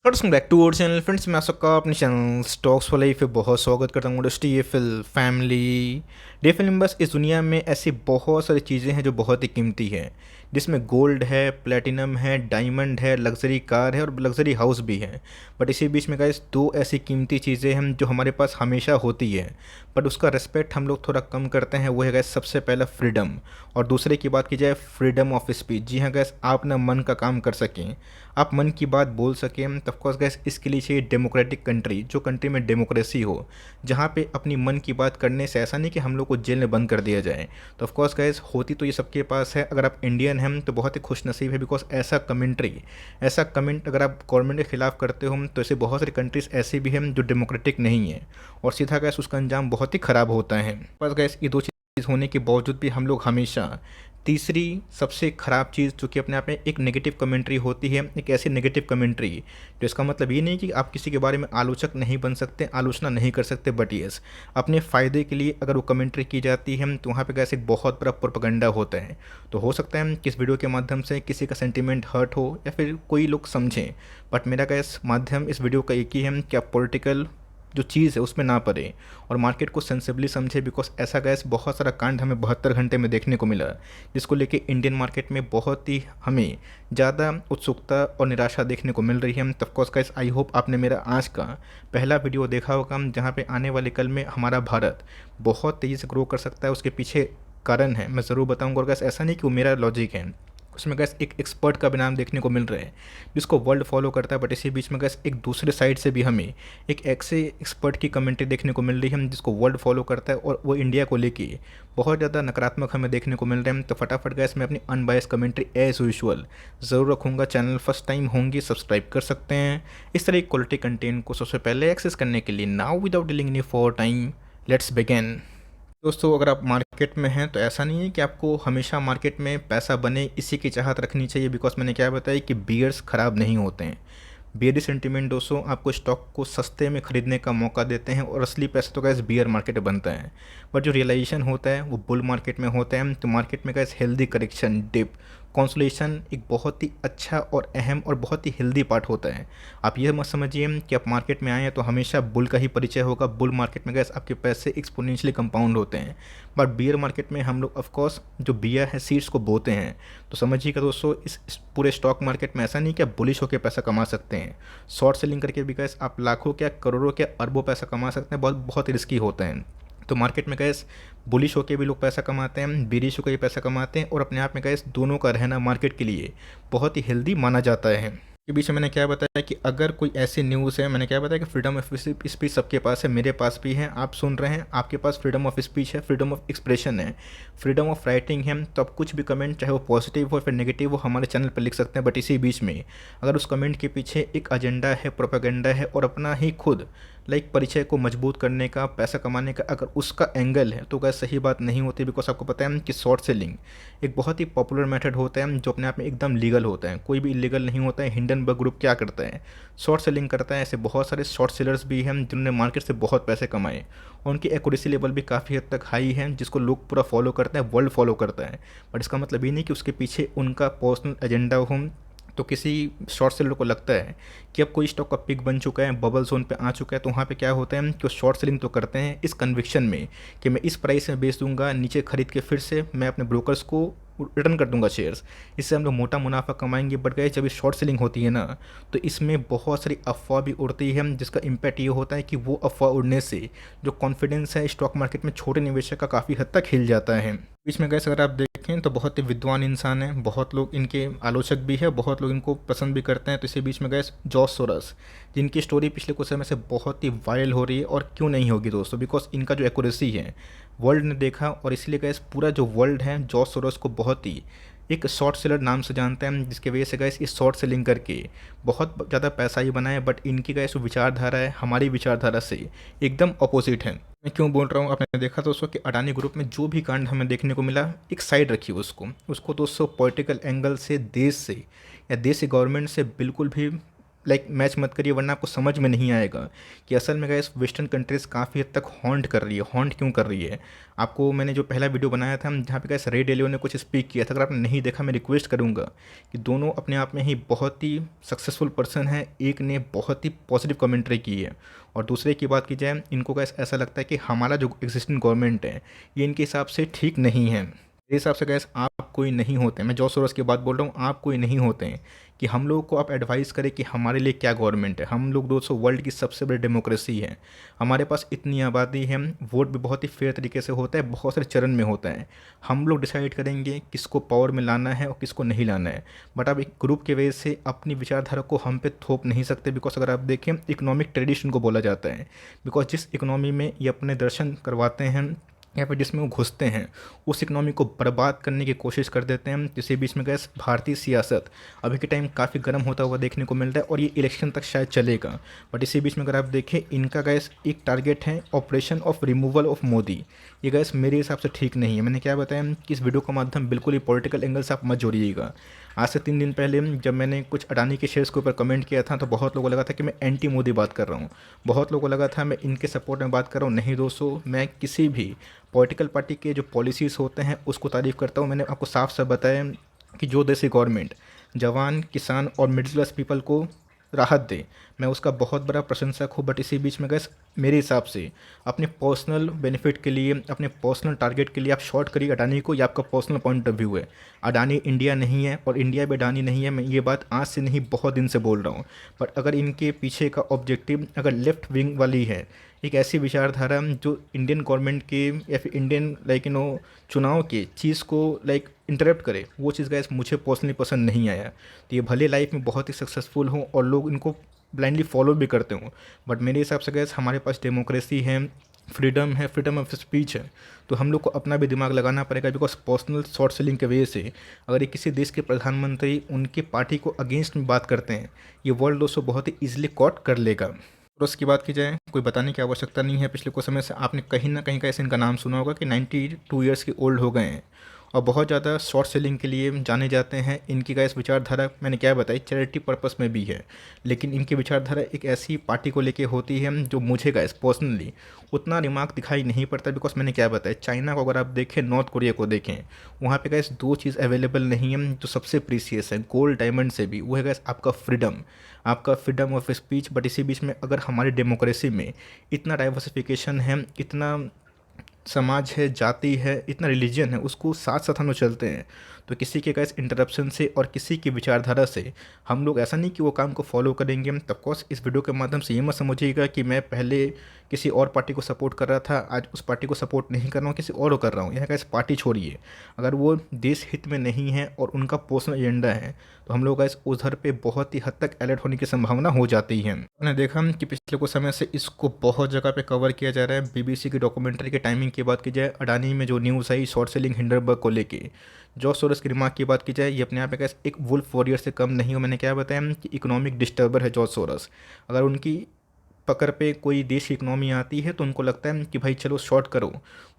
Welcome back to our channel friends. मैं आप सबका अपने चैनल स्टॉक्स फॉर लाइफ पे बहुत स्वागत करता हूँ। डीएफएल फैमिली डीएफएल मेंबर्स, इस दुनिया में ऐसी बहुत सारी चीज़ें हैं जो बहुत ही कीमती हैं, जिसमें गोल्ड है, प्लेटिनम है, डायमंड है, लग्जरी कार है और लग्जरी हाउस भी है। बट इसी बीच में गाइस दो ऐसी कीमती चीज़ें हैं जो हमारे पास हमेशा होती है, बट उसका रिस्पेक्ट हम लोग थोड़ा कम करते हैं। वो है गाइस सबसे पहला फ्रीडम, और दूसरे की बात की जाए फ्रीडम ऑफ स्पीच। जी हाँ गाइस, आप अपना मन का काम कर सकें, आप मन की बात बोल सकें। तो ऑफकोर्स गैस इसके लिए चाहिए डेमोक्रेटिक कंट्री, जो कंट्री में डेमोक्रेसी हो, जहाँ पे अपनी मन की बात करने से ऐसा नहीं कि हम लोग को जेल में बंद कर दिया जाए। तो ऑफकोर्स गैस होती तो ये सबके पास है। अगर आप इंडियन हैं तो बहुत ही खुशनसीब है, बिकॉज ऐसा कमेंट्री, ऐसा कमेंट अगर आप गवर्नमेंट के खिलाफ करते हो तो ऐसे बहुत सारी कंट्रीज ऐसी भी हैं जो डेमोक्रेटिक नहीं है, और सीधा गैस उसका अंजाम बहुत ही ख़राब होता है। बस गैस ये दो चीज़ होने के बावजूद भी हम लोग हमेशा तीसरी सबसे ख़राब चीज़, जो कि अपने आप में एक नेगेटिव कमेंट्री होती है, एक ऐसी नेगेटिव कमेंट्री तो इसका मतलब ये नहीं कि आप किसी के बारे में आलोचक नहीं बन सकते, आलोचना नहीं कर सकते, बट यस अपने फ़ायदे के लिए अगर वो कमेंट्री की जाती है तो वहाँ पे कैसे एक बहुत बड़ा प्रोपेगेंडा होता है। तो हो सकता है कि इस वीडियो के माध्यम से किसी का सेंटिमेंट हर्ट हो या फिर कोई लोग समझें, बट मेरा कैस माध्यम इस वीडियो का एक ही है कि आप पॉलिटिकल जो चीज़ है उसमें ना पड़े और मार्केट को सेंसिबली समझे। बिकॉज ऐसा गैस बहुत सारा कांड हमें 72 घंटे में देखने को मिला, जिसको लेके इंडियन मार्केट में बहुत ही हमें ज़्यादा उत्सुकता और निराशा देखने को मिल रही है। तो ऑफकोर्स गैस आई होप आपने मेरा आज का पहला वीडियो देखा होगा, जहाँ पे आने वाले कल में हमारा भारत बहुत तेज़ी से ग्रो कर सकता है। उसके पीछे कारण है, मैं ज़रूर बताऊँगा। और गैस ऐसा नहीं कि वो मेरा लॉजिक है, उसमें गैस एक एक्सपर्ट का भी नाम देखने को मिल रहा है जिसको वर्ल्ड फॉलो करता है। बट इसी बीच में गैस एक दूसरे साइड से भी हमें एक ऐसे एक्सपर्ट की कमेंट्री देखने को मिल रही है जिसको वर्ल्ड फॉलो करता है, और वो इंडिया को लेके बहुत ज़्यादा नकारात्मक हमें देखने को मिल रहे हैं। तो फटाफट गैस मैं अपनी अनबायस कमेंट्री एज यूजुअल ज़रूर रखूँगा। चैनल फर्स्ट टाइम होंगी सब्सक्राइब कर सकते हैं इस तरह की क्वालिटी कंटेंट को सबसे पहले एक्सेस करने के लिए। Now without dealing any for time, let's begin. दोस्तों, अगर आप मार्केट में हैं तो ऐसा नहीं है कि आपको हमेशा मार्केट में पैसा बने इसी की चाहत रखनी चाहिए। बिकॉज मैंने क्या बताया कि बियर्स ख़राब नहीं होते हैं। बियरी सेंटीमेंट दोस्तों आपको स्टॉक को सस्ते में खरीदने का मौका देते हैं, और असली पैसा तो गैस बियर मार्केट में बनता है। बट जो रियलाइजेशन होता है वो बुल मार्केट में होता है। तो मार्केट में gets healthy correction, dip, consolation एक बहुत ही अच्छा और अहम और बहुत ही हेल्दी पार्ट होता है। आप ये मत समझिए कि आप मार्केट में आए हैं तो हमेशा बुल का ही परिचय होगा। बुल मार्केट में गैस आपके पैसे एक्सपोनेंशियली कंपाउंड होते हैं, बट बियर मार्केट में हम लोग ऑफकोर्स जो बियर है सीड्स को बोते हैं। तो समझिएगा दोस्तों, इस पूरे स्टॉक मार्केट में ऐसा नहीं कि आप बुलिश होकर पैसा कमा सकते हैं। शॉर्ट सेलिंग करके भी गैस आप लाखों क्या करोड़ों क्या अरबों पैसा कमा सकते हैं। बहुत बहुत रिस्की होता है। तो मार्केट में गैस बुलिश होकर भी लोग पैसा कमाते हैं, बेरिश होकर भी पैसा कमाते हैं, और अपने आप में गैस दोनों का रहना मार्केट के लिए बहुत ही हेल्दी माना जाता है। के बीच में मैंने क्या बताया कि अगर कोई ऐसी न्यूज़ है, मैंने क्या बताया कि फ्रीडम ऑफ स्पीच सबके पास है, मेरे पास भी है, आप सुन रहे हैं, आपके पास फ्रीडम ऑफ स्पीच है, फ्रीडम ऑफ एक्सप्रेशन है, फ्रीडम ऑफ राइटिंग है। तो आप कुछ भी कमेंट, चाहे वो पॉजिटिव हो फिर नेगेटिव हो, हमारे चैनल पर लिख सकते हैं। बट इसी बीच में अगर उस कमेंट के पीछे एक एजेंडा है, प्रोपेगेंडा है, और अपना ही खुद परिचय को मजबूत करने का, पैसा कमाने का अगर उसका एंगल है, तो क्या सही बात नहीं होती। बिकॉज आपको पता है कि शॉर्ट सेलिंग एक बहुत ही पॉपुलर मेथड होता है जो अपने आप में एकदम लीगल होता है, कोई भी इलीगल नहीं होता है। हिंडनबर्ग ग्रुप क्या करता है, शॉर्ट सेलिंग करता है। ऐसे बहुत सारे शॉर्ट सेलर्स भी हैं जिन्होंने मार्केट से बहुत पैसे कमाए, और उनकी एक्यूरेसी लेवल भी काफ़ी हद तक हाई है, जिसको लोग पूरा फॉलो करते हैं, वर्ल्ड फॉलो करता है। बट इसका मतलब ये नहीं कि उसके पीछे उनका पर्सनल एजेंडा हो। तो किसी शॉर्ट सेलर को लगता है कि अब कोई स्टॉक का पिक बन चुका है, बबल जोन पे आ चुका है, तो वहाँ पे क्या होता है कि वो शॉर्ट सेलिंग तो करते हैं इस कन्विक्शन में कि मैं इस प्राइस में बेच दूंगा, नीचे खरीद के फिर से मैं अपने ब्रोकर्स को रिटर्न कर दूंगा शेयर्स, इससे हम लोग मोटा मुनाफा कमाएंगे। बट गए जब ये शॉर्ट सेलिंग होती है ना, तो इसमें बहुत सारी अफवाह भी उड़ती है, जिसका इम्पैक्ट ये होता है कि वो अफवाह उड़ने से जो कॉन्फिडेंस है स्टॉक मार्केट में छोटे निवेशक का काफ़ी हद तक हिल जाता है। बीच में गैस अगर आप देखें तो बहुत ही विद्वान इंसान हैं, बहुत लोग इनके आलोचक भी है, बहुत लोग इनको पसंद भी करते हैं। तो इसी बीच में गैस जॉर्ज सोरस, जिनकी स्टोरी पिछले कुछ समय से बहुत ही वायरल हो रही है, और क्यों नहीं होगी दोस्तों, बिकॉज इनका जो एक्यूरेसी है वर्ल्ड ने देखा, और इसलिए गैस पूरा जो वर्ल्ड है जॉर्ज सोरस को बहुत ही एक शॉर्ट सेलर नाम से जानते हैं, जिसकी वजह से गैस इस शॉर्ट सेलिंग करके बहुत ज़्यादा पैसा ही बनाए। बट इनकी गैस विचारधारा है हमारी विचारधारा से एकदम अपोजिट है। मैं क्यों बोल रहा हूँ, आपने देखा दोस्तों कि अडानी ग्रुप में जो भी कांड हमें देखने को मिला, एक साइड रखिए उसको दोस्तों पॉलिटिकल एंगल से, देश से या देश की गवर्नमेंट से बिल्कुल भी मैच मत करिए, वरना आपको समझ में नहीं आएगा कि असल में गैस वेस्टर्न कंट्रीज़ काफ़ी हद तक हॉन्ट कर रही है। हॉन्ट क्यों कर रही है? आपको मैंने जो पहला वीडियो बनाया था जहाँ पे गैस रे डेलियो ने कुछ स्पीक किया था, अगर आपने नहीं देखा मैं रिक्वेस्ट करूँगा कि दोनों अपने आप में ही बहुत ही सक्सेसफुल पर्सन है। एक ने बहुत ही पॉजिटिव कमेंट्री की है और दूसरे की बात की जाए, इनको गैस ऐसा लगता है कि हमारा जो एग्जिस्टिंग गवर्नमेंट है ये इनके हिसाब से ठीक नहीं है। मेरे हिसाब से गैस आप कोई नहीं होते, मैं जॉर्ज सोरोस की बात बोल रहा हूँ, आप कोई नहीं होते हैं कि हम लोगों को आप एडवाइस करें कि हमारे लिए क्या गवर्नमेंट है। हम लोग दोस्तों वर्ल्ड की सबसे बड़ी डेमोक्रेसी है, हमारे पास इतनी आबादी है, वोट भी बहुत ही फेयर तरीके से होता है, बहुत सारे चरण में होता है। हम लोग डिसाइड करेंगे किसको पावर में लाना है और किसको नहीं लाना है। बट आप एक ग्रुप की वजह से अपनी विचारधारा को हम पे थोप नहीं सकते। बिकॉज अगर आप देखें इकोनॉमिक ट्रेडिशन को बोला जाता है, बिकॉज जिस इकोनॉमी में ये अपने दर्शन करवाते हैं या फिर जिसमें वो घुसते हैं उस इकनॉमी को बर्बाद करने की कोशिश कर देते हैं। इसी बीच में गैस भारतीय सियासत अभी के टाइम काफ़ी गर्म होता हुआ देखने को मिल रहा है और ये इलेक्शन तक शायद चलेगा। बट इसी बीच में अगर आप देखें इनका गैस एक टारगेट है operation of removal of Modi. ये गैस मेरे हिसाब से ठीक नहीं है। मैंने क्या बताया कि इस वीडियो का माध्यम बिल्कुल ही पॉलिटिकल एंगल से आप मत जोड़िएगा। आज से 3 दिन पहले जब मैंने कुछ अडानी के शेयर्स के ऊपर कमेंट किया था तो बहुत लोगों को लगा था कि मैं एंटी मोदी बात कर रहा हूँ, बहुत लोगों को लगा था मैं इनके सपोर्ट में बात कर रहा हूँ। नहीं दोस्तों, मैं किसी भी पॉलिटिकल पार्टी के जो पॉलिसीज़ होते हैं उसको तारीफ़ करता हूँ। मैंने आपको साफ साफ बताया कि जो देश की गवर्नमेंट जवान, किसान और मिडिल क्लास पीपल को राहत दे, मैं उसका बहुत बड़ा प्रशंसक हूँ। बट इसी बीच में गैस मेरे हिसाब से अपने पर्सनल बेनिफिट के लिए, अपने पर्सनल टारगेट के लिए आप शॉर्ट करिए अडानी को, ये आपका पर्सनल पॉइंट ऑफ व्यू है। अडानी इंडिया नहीं है और इंडिया भी अडानी नहीं है। मैं ये बात आज से नहीं बहुत दिन से बोल रहा हूँ। बट अगर इनके पीछे का ऑब्जेक्टिव अगर लेफ्ट विंग वाली है, एक ऐसी विचारधारा जो इंडियन गवर्नमेंट के या फिर इंडियन चुनाव के चीज़ को इंटरप्ट करे, वो चीज़ गैस मुझे पर्सनली पसंद नहीं आया। तो ये भले लाइफ में बहुत ही सक्सेसफुल हों और लोग इनको ब्लाइंडली फॉलो भी करते हों, बट मेरे हिसाब से गैस हमारे पास डेमोक्रेसी है, फ्रीडम है, फ्रीडम ऑफ स्पीच है, तो हम लोग को अपना भी दिमाग लगाना पड़ेगा। बिकॉज पर्सनल शॉर्ट सेलिंग की वजह से अगर ये किसी देश के प्रधानमंत्री उनके पार्टी को अगेंस्ट में बात करते हैं, ये वर्ल्ड दोस्तों बहुत ही ईजिली कॉट कर लेगा। और उसकी बात की जाए, कोई बताने की आवश्यकता नहीं है। पिछले कुछ समय से आपने कहीं ना कहीं का ऐसे इनका नाम सुना होगा कि 92 ईयर्स के ओल्ड हो गए हैं और बहुत ज़्यादा शॉर्ट सेलिंग के लिए जाने जाते हैं। इनकी गैस विचारधारा मैंने क्या बताई, चैरिटी पर्पस में भी है, लेकिन इनकी विचारधारा एक ऐसी पार्टी को लेके होती है जो मुझे गैस पर्सनली उतना दिमाग दिखाई नहीं पड़ता। बिकॉज मैंने क्या बताया, चाइना को अगर आप देखें, नॉर्थ कोरिया को देखें, वहाँ पे गैस 2 चीज़ अवेलेबल नहीं है जो सबसे प्रीसियस है, गोल्ड डायमंड से भी, वो है गैस आपका फ्रीडम, आपका फ्रीडम ऑफ स्पीच। बट इसी बीच में अगर हमारी डेमोक्रेसी में इतना डाइवर्सिफिकेशन है, इतना समाज है, जाति है, इतना रिलीजन है, उसको साथ साथ हम लोग चलते हैं, तो किसी के गैस इंटरप्शन से और किसी की विचारधारा से हम लोग ऐसा नहीं कि वो काम को फॉलो करेंगे। तब कोर्स इस वीडियो के माध्यम से ये मत समझिएगा कि मैं पहले किसी और पार्टी को सपोर्ट कर रहा था, आज उस पार्टी को सपोर्ट नहीं कर रहा हूँ, किसी और को कर रहा हूँ। यह गैस पार्टी छोड़िए, अगर वो देश हित में नहीं है और उनका पर्सनल एजेंडा है तो हम लोग गैस उधर पे बहुत ही हद तक अलर्ट होने की संभावना हो जाती है। हमने देखा कि पिछले कुछ समय से इसको बहुत जगह पे कवर किया जा रहा है। बीबीसी की डॉक्यूमेंट्री के टाइमिंग की बात की जाए, अडानी में जो न्यूज़ आई शॉर्ट सेलिंग हिंडरबर्ग को लेके, जॉर्ज सोरोस की रिमार्क की बात की जाए, ये अपने आप में एक वुल्फ वॉरियर से कम नहीं हो। मैंने क्या बताया कि इकोनॉमिक डिस्टर्बर है जॉर्ज सोरोस। अगर उनकी पकड़ पे कोई देश की इकनॉमी आती है तो उनको लगता है कि भाई चलो शॉर्ट करो,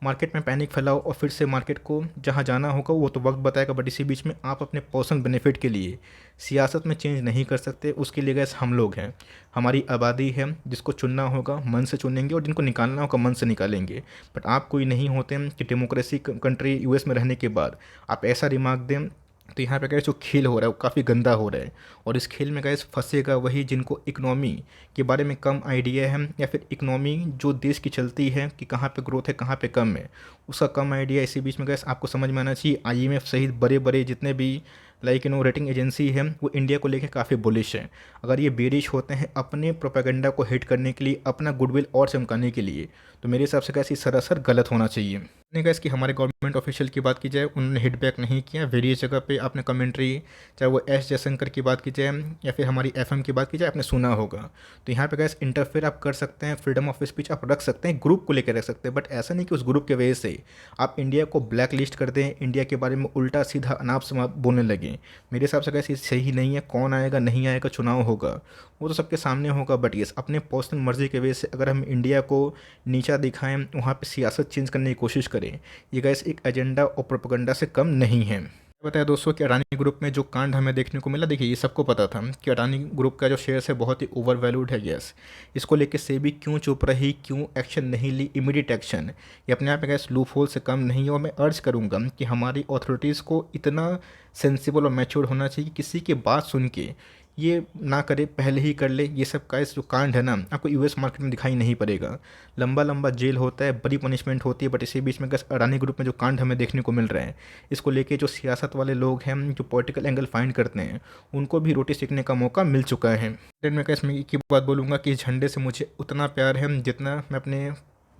मार्केट में पैनिक फैलाओ और फिर से मार्केट को जहाँ जाना होगा वो तो वक्त बताएगा। बट इसी बीच में आप अपने पर्सनल बेनिफिट के लिए सियासत में चेंज नहीं कर सकते। उसके लिए गैस हम लोग हैं, हमारी आबादी है, जिसको चुनना होगा मन से चुनेंगे और जिनको निकालना होगा मन से निकालेंगे। बट आप कोई नहीं होते हैं कि डेमोक्रेसी कंट्री यूएस में रहने के बाद आप ऐसा दिमाग दें। तो यहाँ पे गैस जो खेल हो रहा है वो काफ़ी गंदा हो रहा है और इस खेल में गैस फंसेगा वही जिनको इकनॉमी के बारे में कम आइडिया है, या फिर इकनॉमी जो देश की चलती है कि कहाँ पे ग्रोथ है कहाँ पे कम है, उसका कम आइडिया। इसी बीच में गैस आपको समझ में आना चाहिए आईएमएफ सहित बड़े बड़े जितने भी रेटिंग एजेंसी है वो इंडिया को लेकर काफ़ी बुलिश है। अगर ये बेरिश होते हैं अपने प्रोपेगेंडा को हिट करने के लिए, अपना गुडविल और चमकाने के लिए, तो मेरे हिसाब से कैसे सरासर गलत होना चाहिए। नहीं गैस कि हमारे गवर्नमेंट ऑफिशियल की बात की जाए, उन्होंने हिट बैक नहीं किया। वेरियस जगह पे आपने कमेंट्री, चाहे वो एस जयशंकर की बात की जाए या फिर हमारी एफएम की बात की जाए, आपने सुना होगा। तो यहाँ पे गैस इंटरफेयर आप कर सकते हैं, फ्रीडम ऑफ स्पीच आप रख सकते हैं, ग्रुप को लेकर रख सकते हैं, बट ऐसा नहीं कि उस ग्रुप के वजह से आप इंडिया को ब्लैक लिस्ट कर दें, इंडिया के बारे में उल्टा सीधा अनाप शनाप बोलने लगें। मेरे हिसाब से गैस ये सही नहीं है। कौन आएगा नहीं आएगा, चुनाव होगा वो तो सबके सामने होगा, बट ये अपने पर्सनल मर्जी के वजह से अगर हम इंडिया को नीचा दिखाएं, वहाँ पे सियासत चेंज करने की कोशिश करें, ये गैस एक एजेंडा और प्रोपेगेंडा से कम नहीं है। बताया दोस्तों कि अडानी ग्रुप में जो कांड हमें देखने को मिला, देखिए ये सबको पता था कि अडानी ग्रुप का जो शेयर्स है बहुत ही ओवर वैल्यूड है। यस, इसको लेके सेबी क्यों चुप रही, क्यों एक्शन नहीं ली, इमीडिएट एक्शन, ये अपने आप में गैस लूप होल से कम नहीं है। और मैं अर्ज करूंगा कि हमारी अथॉरिटीज़ को इतना सेंसिबल और मैच्योर होना चाहिए कि किसी की बात सुन के ये ना करे, पहले ही कर ले। ये सब का जो कांड है ना, आपको यूएस मार्केट में दिखाई नहीं पड़ेगा। लंबा लंबा जेल होता है, बड़ी पनिशमेंट होती है, बट इसी बीच में गैस अडानी ग्रुप में जो कांड हमें देखने को मिल रहे हैं, इसको लेके जो सियासत वाले लोग हैं, जो पॉलिटिकल एंगल फाइंड करते हैं, उनको भी रोटी सेकने का मौका मिल चुका है। देन मैं कैसे मैं एक ही बात बोलूँगा कि इस झंडे से मुझे उतना प्यार है जितना मैं अपने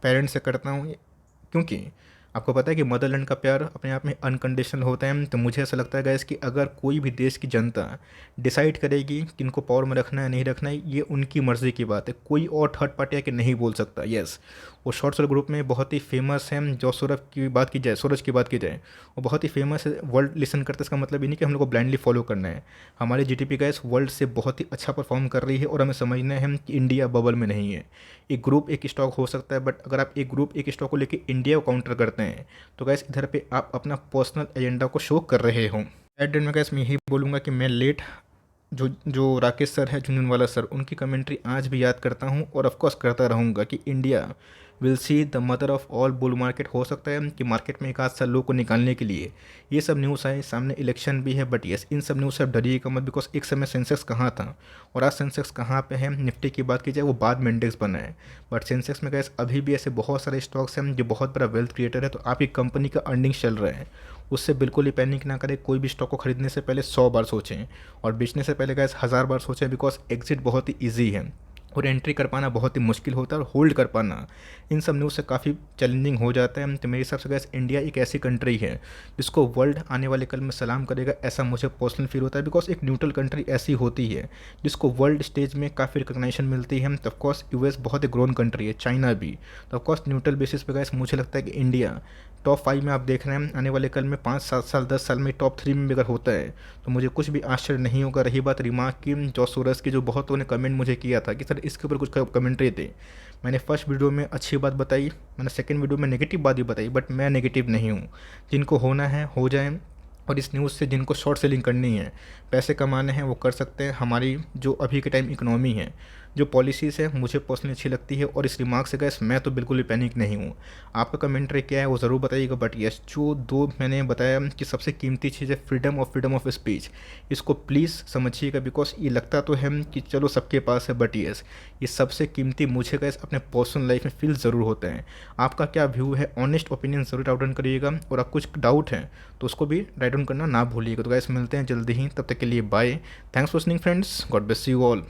पेरेंट्स से करता हूँ, क्योंकि आपको पता है कि मदरलैंड का प्यार अपने आप में अनकंडीशनल होता है। तो मुझे ऐसा लगता है गैस कि अगर कोई भी देश की जनता डिसाइड करेगी कि इनको पावर में रखना है नहीं रखना है, ये उनकी मर्ज़ी की बात है, कोई और थर्ड पार्टी आके नहीं बोल सकता। यस, वो शॉर्ट सेल ग्रुप में बहुत ही फेमस हैं। जो सूरज की बात की जाए, सूरज की बात की जाए, वो बहुत ही फेमस है। वर्ल्ड लिसन करते हैं, इसका मतलब ये नहीं कि हम लोग को ब्लाइंडली फॉलो करना है। हमारी जीडीपी गैस वर्ल्ड से बहुत ही अच्छा परफॉर्म कर रही है, और हमें समझना है कि इंडिया बबल में नहीं है। एक ग्रुप एक स्टॉक हो सकता है, बट अगर आप एक ग्रुप एक स्टॉक को लेकर इंडिया को काउंटर करते हैं, तो गैस इधर पे आप अपना पर्सनल एजेंडा को शो कर रहे हो। एट एंड में गैस मैं यही बोलूँगा कि मैं लेट जो जो राकेश सर है, झुनझुनवाला सर, उनकी कमेंट्री आज भी याद करता हूँ, और ऑफकोर्स करता रहूँगा कि India will see the mother of all bull market. हो सकता है कि मार्केट में एक आध साल लोग को निकालने के लिए ये सब न्यूज़ आए, सामने इलेक्शन भी है, बट यस, इन सब न्यूज़ से आप डरिएगा मत, बिकॉज एक समय सेंसेक्स कहाँ था और आज सेंसेक्स कहाँ पे है। निफ्टी की बात की जाए, वो बाद में इंडेक्स बना है, बट सेंसेक्स में गैस अभी भी ऐसे बहुत सारे स्टॉक्स हैं जो बहुत बड़ा वेल्थ क्रिएटर है। तो आपकी कंपनी का अर्निंग्स चल रहा है, उससे बिल्कुल ही पैनिक ना करें। कोई भी स्टॉक को खरीदने से पहले 100 बार सोचें, और बेचने से पहले गैस 1000 बार सोचें, बिकॉज एग्जिट बहुत ही ईजी है और एंट्री कर पाना बहुत ही मुश्किल होता है, और होल्ड कर पाना इन सब न्यूज़ से काफ़ी चैलेंजिंग हो जाता है। तो मेरे हिसाब से गैस इंडिया एक ऐसी कंट्री है जिसको वर्ल्ड आने वाले कल में सलाम करेगा, ऐसा मुझे पर्सनल फील होता है। बिकॉज एक न्यूट्रल कंट्री ऐसी होती है जिसको वर्ल्ड स्टेज में काफ़ी रिकग्नाइजेशन मिलती है। तो ऑफकोर्स यूएस बहुत ही ग्रोन कंट्री है, चाइना भी। तो ऑफकोर्स न्यूट्रल बेसिस पे गैस मुझे लगता है कि इंडिया टॉप 5 में आप देख रहे हैं, आने वाले कल में 5-7 साल 10 साल में टॉप 3 में भी अगर होता है तो मुझे कुछ भी आश्चर्य नहीं होगा। रही बात रिमार्क की, जो सूरज की, जो बहुतों ने कमेंट मुझे किया था कि सर इसके ऊपर कुछ कमेंट्री थे, मैंने फर्स्ट वीडियो में अच्छी बात बताई, मैंने सेकंड वीडियो में नेगेटिव बात भी बताई, बट मैं नेगेटिव नहीं हूँ। जिनको होना है हो जाए, और इस न्यूज़ से जिनको शॉर्ट सेलिंग करनी है, पैसे कमाने हैं, वो कर सकते हैं। हमारी जो अभी के टाइम इकोनॉमी है, जो पॉलिसीज़ है, मुझे पर्सनली अच्छी लगती है, और इस रिमार्क से गैस मैं तो बिल्कुल भी पैनिक नहीं हूँ। आपका कमेंट्री क्या है वो ज़रूर बताइएगा। बट यस, जो दो मैंने बताया कि सबसे कीमती चीज़ है फ्रीडम और फ्रीडम ऑफ स्पीच, इसको प्लीज़ समझिएगा। बिकॉज ये लगता तो है कि चलो सबके पास है, बट यस, ये सबसे कीमती मुझे गैस अपने पर्सनल लाइफ में फील ज़रूर होता है। आपका क्या व्यू है, ऑनेस्ट ओपिनियन ज़रूर राइट डाउन करिएगा, और आप कुछ डाउट है तो उसको भी राइट डाउन करना ना भूलिएगा। तो गैस मिलते हैं जल्दी ही, तब तक के लिए bye. Thanks for listening friends, God bless you all.